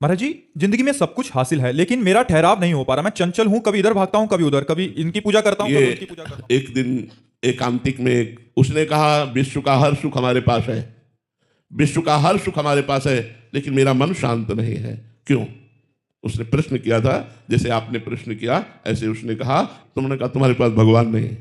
महाराज जी, जिंदगी में सब कुछ हासिल है लेकिन मेरा ठहराव नहीं हो पा रहा। मैं चंचल हूं, कभी इधर भागता हूं, कभी उधर, कभी इनकी पूजा करता हूं, ये कभी उनकी पूजा करता हूं। एक दिन एकांतिक में उसने कहा, विश्व का हर सुख हमारे पास है, विश्व का हर सुख हमारे पास है, लेकिन मेरा मन शांत नहीं है। क्यों? उसने प्रश्न किया था, जैसे आपने प्रश्न किया ऐसे उसने कहा। तुमने कहा तुम्हारे पास भगवान नहीं है,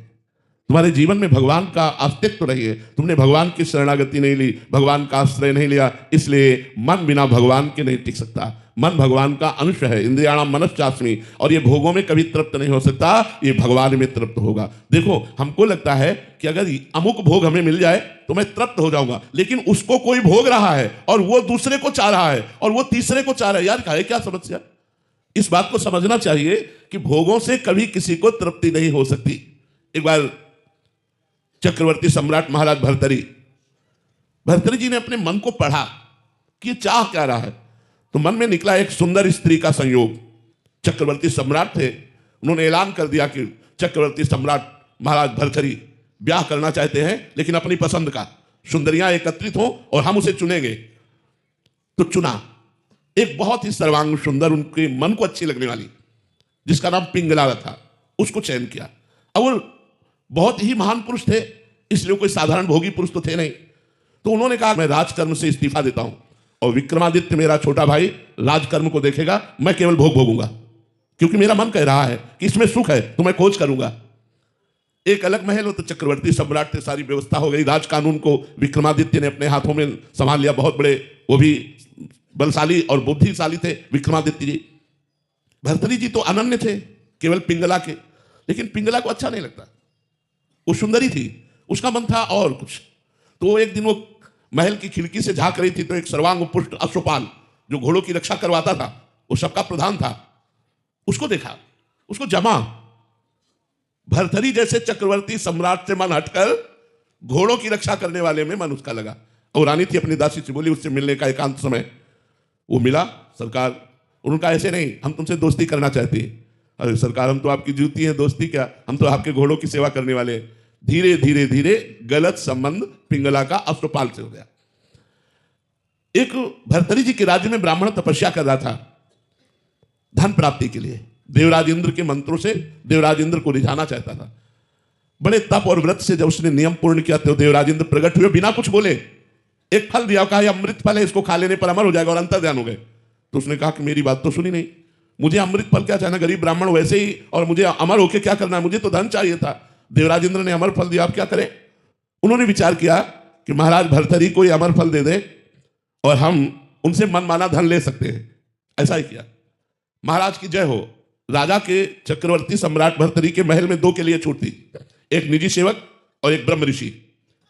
तुम्हारे जीवन में भगवान का अस्तित्व नहीं है, तुमने भगवान की शरणागति नहीं ली, भगवान का आश्रय नहीं लिया, इसलिए मन बिना भगवान के नहीं टिक सकता। मन भगवान का अंश है, इंद्रियाणाम मनश्चास्मि, और ये भोगों में कभी तृप्त नहीं हो सकता, ये भगवान में तृप्त होगा। देखो, हमको लगता है कि अगर अमुक भोग हमें मिल जाए तो मैं तृप्त हो जाऊंगा, लेकिन उसको कोई भोग रहा है और वो दूसरे को चाह रहा है और वो तीसरे को चाह रहा है। यार है क्या समस्या? इस बात को समझना चाहिए कि भोगों से कभी किसी को तृप्ति नहीं हो सकती। एक बार चक्रवर्ती सम्राट महाराज भर्तरी जी ने अपने मन को पढ़ा कि ये चाह क्या रहा है, तो मन में निकला एक सुंदर स्त्री का संयोग। चक्रवर्ती सम्राट थे, उन्होंने ऐलान कर दिया कि चक्रवर्ती सम्राट महाराज भर्तरी ब्याह करना चाहते हैं, लेकिन अपनी पसंद का। सुंदरियां एकत्रित हो और हम उसे चुनेंगे। तो चुना एक बहुत ही सर्वांग सुंदर, उनके मन को अच्छी लगने वाली, जिसका नाम पिंगला था, उसको चयन किया। अब वो बहुत ही महान पुरुष थे, इसलिए कोई साधारण भोगी पुरुष तो थे नहीं। तो उन्होंने कहा मैं राजकर्म से इस्तीफा देता हूं और विक्रमादित्य मेरा छोटा भाई राजकर्म को देखेगा, मैं केवल भोग भोगूंगा, क्योंकि मेरा मन कह रहा है कि इसमें सुख है, तो मैं खोज करूंगा। एक अलग महल हो, तो चक्रवर्ती सम्राट थे, सारी व्यवस्था हो गई। राज कानून को विक्रमादित्य ने अपने हाथों में संभाल लिया। बहुत बड़े, वो भी बलशाली और बुद्धिशाली थे विक्रमादित्य जी। भर्तरी जी तो अनन्य थे केवल पिंगला के, लेकिन पिंगला को अच्छा नहीं लगता, वो सुंदरी थी, उसका मन था और कुछ। तो एक दिन वो महल की खिड़की से झांक रही थी, तो एक सर्वांग पुष्ट अश्वपाल जो घोड़ों की रक्षा करवाता था, वो सबका प्रधान था, उसको देखा, उसको जमा। भर्तरी जैसे चक्रवर्ती सम्राट से मन हटकर घोड़ों की रक्षा करने वाले में मन उसका लगा। और रानी थी, अपनी दासी से बोली, उससे मिलने का एकांत समय। वो मिला, सरकार। उनका ऐसे नहीं, हम तुमसे दोस्ती करना चाहते हैं। अरे सरकार, हम तो आपकी जूती है, दोस्ती क्या, हम तो आपके घोड़ों की सेवा करने वाले हैं। धीरे धीरे धीरे गलत संबंध पिंगला का अश्वपाल से हो गया। एक भर्तरी जी के राज्य में ब्राह्मण तपस्या कर रहा था धन प्राप्ति के लिए। देवराज इंद्र के मंत्रों से देवराज इंद्र को रिझाना चाहता था। बड़े तप और व्रत से जब उसने नियम पूर्ण किया, तो देवराज इंद्र प्रकट हुए, बिना कुछ बोले एक फल दिया, कहा यह अमृत फल है, इसको खा लेने पर अमर हो जाएगा, और अंतर्ध्यान हो गए। तो उसने कहा कि मेरी बात तो सुनी नहीं, मुझे अमृत फल क्या चाहिए, गरीब ब्राह्मण वैसे ही, और मुझे अमर होकर क्या करना है, मुझे तो धन चाहिए था। देवराज इंद्र ने अमर फल दिया, आप क्या करें? उन्होंने विचार किया कि महाराज भर्तरी को ये अमर फल दे दे और हम उनसे मनमाना धन ले सकते हैं। ऐसा ही किया। महाराज की जय हो। राजा के चक्रवर्ती सम्राट भर्तरी के महल में दो के लिए छूट थी, एक निजी सेवक और एक ब्रह्म ऋषि।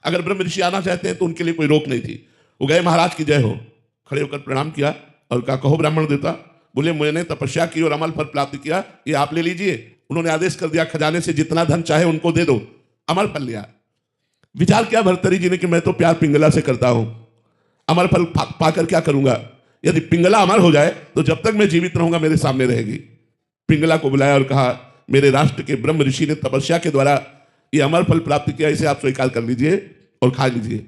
अगर ब्रह्म ऋषि आना चाहते हैं तो उनके लिए कोई रोक नहीं थी। वो गए, महाराज की जय हो, खड़े होकर प्रणाम किया और कहा, कहो ब्राह्मण देवता। बोले, मैंने तपस्या की और अमल फल प्राप्त किया, ये आप ले लीजिए। उन्होंने आदेश कर दिया, खजाने से जितना धन चाहे उनको दे दो। अमर फल लिया। विचार किया भर्तरी जी ने कि मैं तो प्यार पिंगला से करता हूं, अमर फल पाकर क्या करूंगा? यदि पिंगला अमर हो जाए तो जब तक मैं जीवित रहूंगा मेरे सामने रहेगी। पिंगला को बुलाया और कहा, मेरे राष्ट्र के ब्रह्म ऋषि ने तपस्या के द्वारा ये अमर फल प्राप्त किया, इसे आप स्वीकार कर लीजिए और खा लीजिए।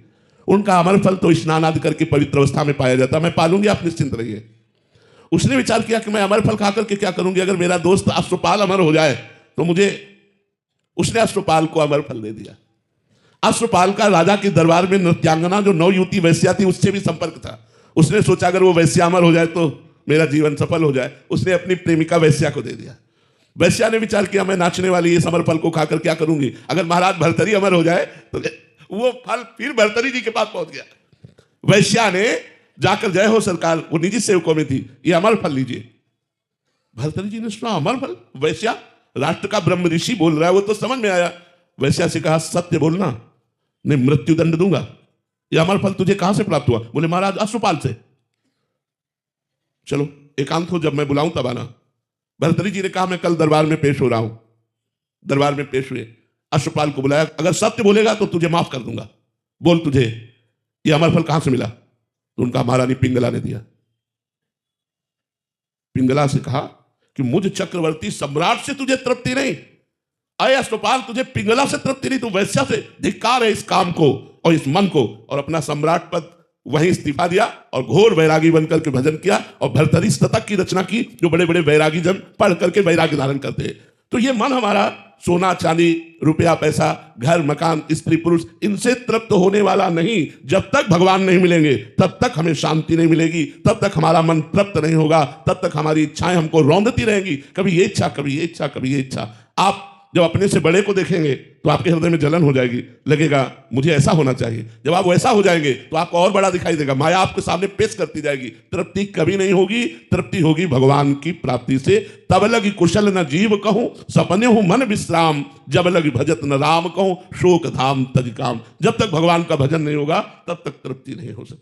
उनका अमर फल तो स्नान आदि करके पवित्र अवस्था में पाया जाता, मैं पालूंगी, आप निश्चिंत रहिए। उसने विचार किया कि मैं अमर फल खाकर के क्या करूंगी, अगर मेरा दोस्त अश्वपाल अमर हो जाए तो मुझे। उसने अश्वपाल को अमर फल दे दिया। अश्वपाल का राजा के दरबार में नृत्यांगना जो नवयुवती वैश्या थी, उससे भी संपर्क था। उसने सोचा अगर वो वैश्या अमर हो जाए तो मेरा जीवन सफल हो जाए। उसने अपनी प्रेमिका वैश्या को दे दिया। वैश्या ने विचार किया, मैं नाचने वाली इस अमर फल को खाकर क्या करूंगी, अगर महाराज भर्तरी अमर हो जाए तो। वो फल फिर भर्तरी जी के पास पहुंच गया। वैश्या ने जाकर, जय हो सरकार, वो निजी सेवकों में थी, ये अमर फल लीजिए। भर्तरी जी ने सुना, अमर फल? वैश्या, राष्ट्र का ब्रह्म ऋषि बोल रहा है, वो तो समझ में आया। वैश्या से कहा, सत्य बोलना, नहीं मृत्यु दंड दूंगा। ये अमर फल तुझे कहां से प्राप्त हुआ? बोले, महाराज अश्वपाल से। चलो एकांत हो, जब मैं बुलाऊं तब आना। भर्तरी जी ने कहा, मैं कल दरबार में पेश हो रहा हूं। दरबार में पेश हुए, अश्वपाल को बुलाया, अगर सत्य बोलेगा तो तुझे माफ कर दूंगा, बोल तुझे ये अमर फल कहां से मिला? तो उनका महारानी पिंगला ने दिया। पिंगला से कहा कि मुझ चक्रवर्ती सम्राट से तुझे तृप्ति नहीं, अय अश्वपाल, तुझे पिंगला से तृप्ति नहीं, तू वैश्या से। धिक्कार है इस काम को और इस मन को, और अपना सम्राट पद वहीं इस्तीफा दिया और घोर वैरागी बनकर के भजन किया और भर्तरी शतक की रचना की, जो बड़े बड़े वैरागी जन पढ़ करके वैराग्य धारण करते हैं। तो ये मन हमारा सोना चांदी रुपया पैसा घर मकान स्त्री पुरुष इनसे तृप्त होने वाला नहीं। जब तक भगवान नहीं मिलेंगे तब तक हमें शांति नहीं मिलेगी, तब तक हमारा मन तृप्त नहीं होगा, तब तक हमारी इच्छाएं हमको रौंदती रहेंगी, कभी ये इच्छा कभी ये इच्छा कभी ये इच्छा। आप जब अपने से बड़े को देखेंगे तो आपके हृदय में जलन हो जाएगी, लगेगा मुझे ऐसा होना चाहिए। जब आप वैसा हो जाएंगे तो आपको और बड़ा दिखाई देगा, माया आपके सामने पेश करती जाएगी। तृप्ति कभी नहीं होगी, तृप्ति होगी भगवान की प्राप्ति से। तब लगी कुशल न जीव कहूं, सपने हूं मन विश्राम, जब लगी भजत न राम कहूं, शोक धाम तज काम। जब तक भगवान का भजन नहीं होगा तब तक तृप्ति नहीं हो सकती।